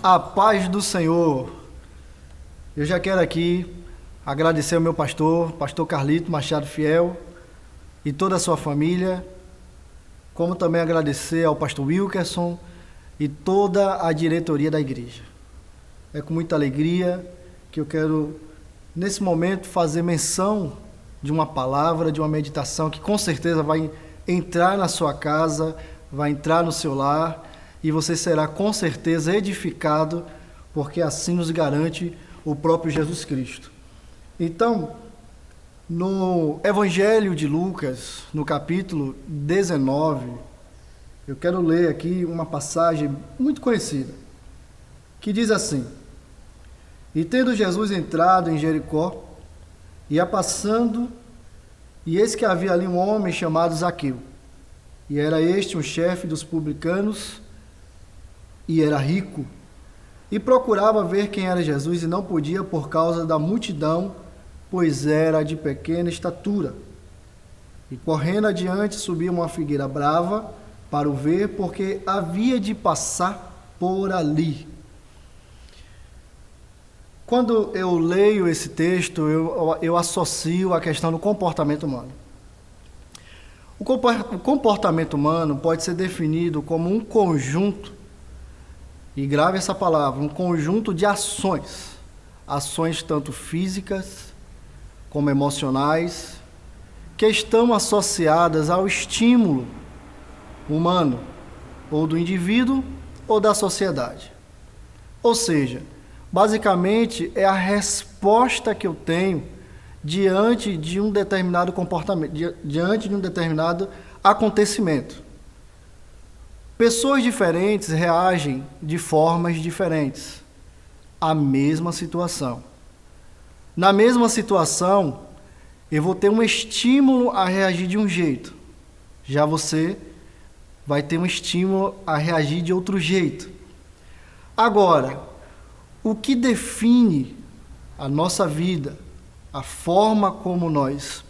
A paz do Senhor. Eu já quero aqui agradecer ao meu pastor Carlito Machado Fiel e toda a sua família, como também agradecer ao pastor Wilkerson e toda a diretoria da igreja. É com muita alegria que eu quero, nesse momento, fazer menção de uma palavra, de uma meditação que com certeza vai entrar na sua casa, vai entrar no seu lar e você será com certeza edificado, porque assim nos garante o próprio Jesus Cristo. Então, no Evangelho de Lucas, no capítulo 19, eu quero ler aqui uma passagem muito conhecida, que diz assim: E tendo Jesus entrado em Jericó, ia passando, e eis que havia ali um homem chamado Zaqueu, e era este um chefe dos publicanos, e era rico, e procurava ver quem era Jesus, e não podia por causa da multidão, pois era de pequena estatura. E correndo adiante, subia uma figueira brava para o ver, porque havia de passar por ali. Quando eu leio esse texto, eu associo a questão do comportamento humano. O comportamento humano pode ser definido como um conjunto, e grave essa palavra, um conjunto de ações tanto físicas como emocionais, que estão associadas ao estímulo humano, ou do indivíduo ou da sociedade. Ou seja, basicamente é a resposta que eu tenho diante de um determinado comportamento, diante de um determinado acontecimento. Pessoas diferentes reagem de formas diferentes à mesma situação. Na mesma situação, eu vou ter um estímulo a reagir de um jeito. Já você vai ter um estímulo a reagir de outro jeito. Agora, o que define a nossa vida, a forma como nós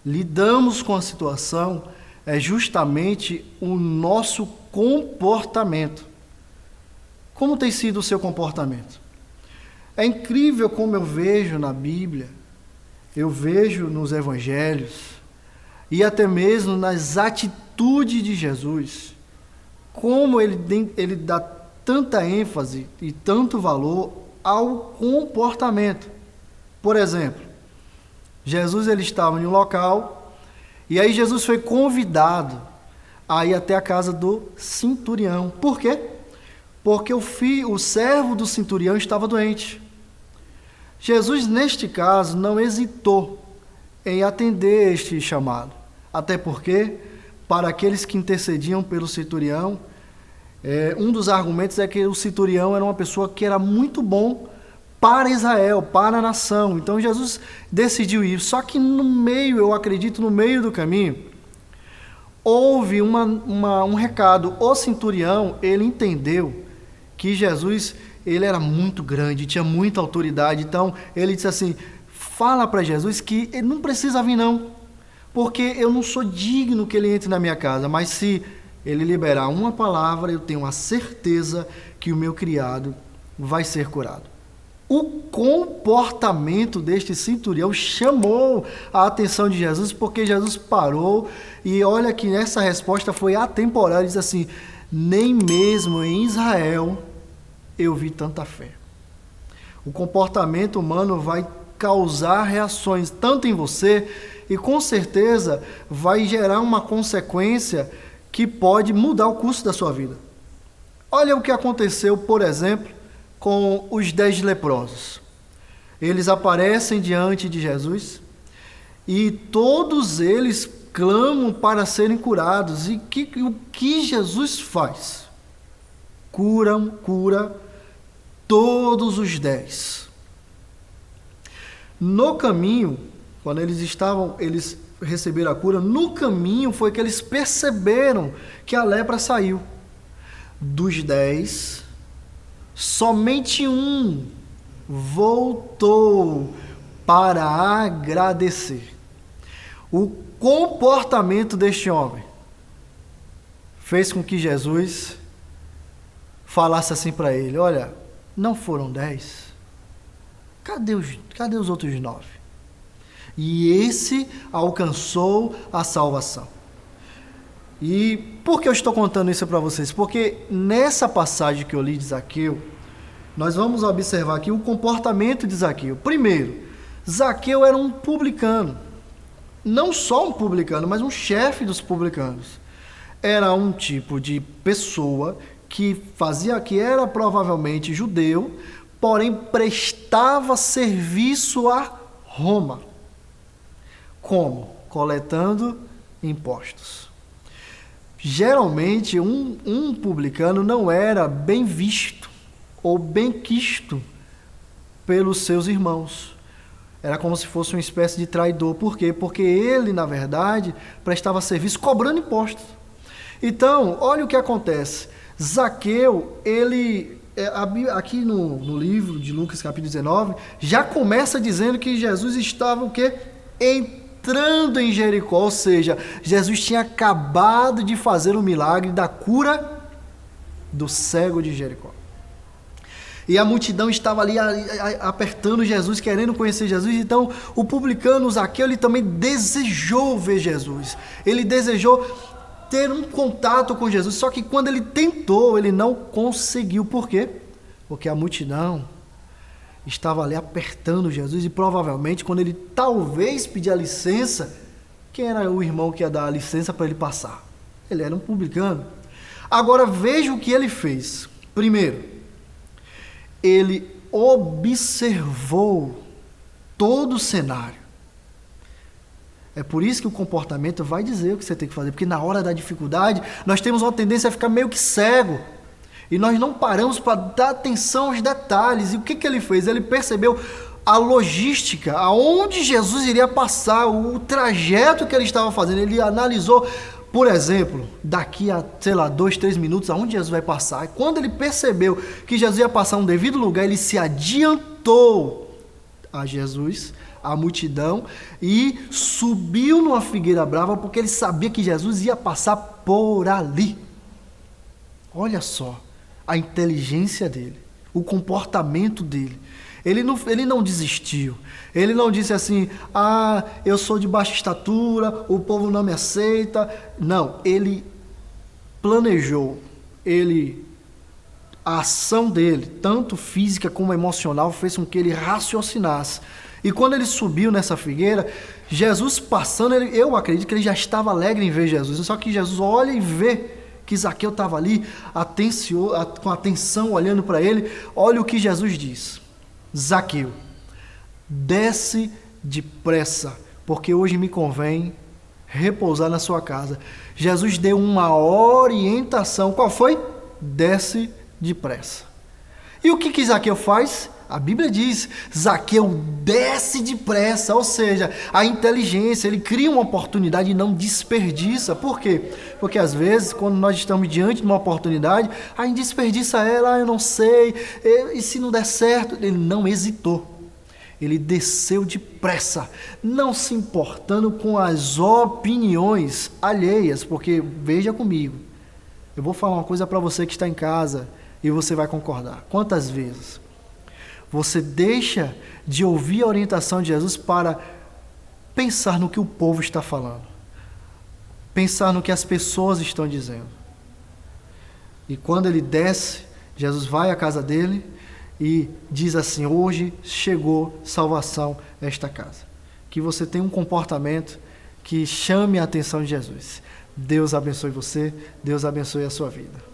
lidamos com a situação, é justamente o nosso comportamento. Como tem sido o seu comportamento? É incrível como eu vejo na Bíblia, eu vejo nos evangelhos e até mesmo nas atitudes de Jesus, como ele dá tanta ênfase e tanto valor ao comportamento. Por exemplo, Jesus ele estava em um local e aí Jesus foi convidado a ir até a casa do centurião. Por quê? Porque o servo do centurião estava doente. Jesus, neste caso, não hesitou em atender este chamado. Até porque, para aqueles que intercediam pelo centurião, um dos argumentos é que o centurião era uma pessoa que era muito bom para Israel, para a nação. Então Jesus decidiu ir. Só que no meio, eu acredito, no meio do caminho, houve um recado. O centurião, ele entendeu que Jesus, ele era muito grande, tinha muita autoridade. Então ele disse assim: fala para Jesus que ele não precisa vir não, porque eu não sou digno que ele entre na minha casa, mas se ele liberar uma palavra, eu tenho a certeza que o meu criado vai ser curado. O comportamento deste centurião chamou a atenção de Jesus, porque Jesus parou e olha que essa resposta foi atemporal. Ele diz assim: nem mesmo em Israel eu vi tanta fé. O comportamento humano vai causar reações tanto em você e com certeza vai gerar uma consequência que pode mudar o curso da sua vida. Olha o que aconteceu, por exemplo, com os 10 leprosos. Eles aparecem diante de Jesus e todos eles clamam para serem curados. E o que Jesus faz? Cura todos os 10. No caminho, quando eles receberam a cura, no caminho foi que eles perceberam que a lepra saiu. Dos 10, somente um voltou para agradecer. O comportamento deste homem fez com que Jesus falasse assim para ele: olha, não foram 10? Cadê os outros 9? E esse alcançou a salvação. E por que eu estou contando isso para vocês? Porque nessa passagem que eu li de Zaqueu, nós vamos observar aqui o comportamento de Zaqueu. Primeiro, Zaqueu era um publicano. Não só um publicano, mas um chefe dos publicanos. Era um tipo de pessoa que era provavelmente judeu, porém prestava serviço a Roma. Como? Coletando impostos. Geralmente, um publicano não era bem visto ou bem quisto pelos seus irmãos. Era como se fosse uma espécie de traidor. Por quê? Porque ele, na verdade, prestava serviço cobrando impostos. Então, olha o que acontece. Zaqueu, aqui no livro de Lucas, capítulo 19, já começa dizendo que Jesus estava o quê? Entrando em Jericó, ou seja, Jesus tinha acabado de fazer o milagre da cura do cego de Jericó. E a multidão estava ali apertando Jesus, querendo conhecer Jesus. Então, o publicano Zaqueu, ele também desejou ver Jesus. Ele desejou ter um contato com Jesus. Só que quando ele tentou, ele não conseguiu. Por quê? Porque a multidão estava ali apertando Jesus. E provavelmente, quando ele talvez pedia licença, quem era o irmão que ia dar a licença para ele passar? Ele era um publicano. Agora, veja o que ele fez. Primeiro, ele observou todo o cenário. É por isso que o comportamento vai dizer o que você tem que fazer, porque na hora da dificuldade, nós temos uma tendência a ficar meio que cego, e nós não paramos para dar atenção aos detalhes. E o que ele fez? Ele percebeu a logística, aonde Jesus iria passar, o trajeto que ele estava fazendo. Ele analisou, por exemplo, daqui a, 2, 3 minutos, aonde Jesus vai passar. E quando ele percebeu que Jesus ia passar um devido lugar, ele se adiantou a Jesus, a multidão, e subiu numa figueira brava, porque ele sabia que Jesus ia passar por ali. Olha só a inteligência dele, o comportamento dele. Ele não desistiu. Ele não disse assim: eu sou de baixa estatura, o povo não me aceita. Não, ele planejou. A ação dele, tanto física como emocional, fez com que ele raciocinasse. E quando ele subiu nessa figueira, Jesus passando, eu acredito que ele já estava alegre em ver Jesus. Só que Jesus olha e vê que Zaqueu estava ali, com atenção, olhando para ele. Olha o que Jesus diz: Zaqueu, desce depressa, porque hoje me convém repousar na sua casa. Jesus deu uma orientação. Qual foi? Desce depressa. E o que Zaqueu faz? A Bíblia diz: Zaqueu desce depressa, ou seja, a inteligência, ele cria uma oportunidade e não desperdiça. Por quê? Porque às vezes, quando nós estamos diante de uma oportunidade, a gente desperdiça ela, eu não sei, e se não der certo? Ele não hesitou. Ele desceu depressa, não se importando com as opiniões alheias, porque veja comigo, eu vou falar uma coisa para você que está em casa e você vai concordar. Quantas vezes você deixa de ouvir a orientação de Jesus para pensar no que o povo está falando, pensar no que as pessoas estão dizendo? E quando ele desce, Jesus vai à casa dele e diz assim: hoje chegou salvação a esta casa. Que você tenha um comportamento que chame a atenção de Jesus. Deus abençoe você, Deus abençoe a sua vida.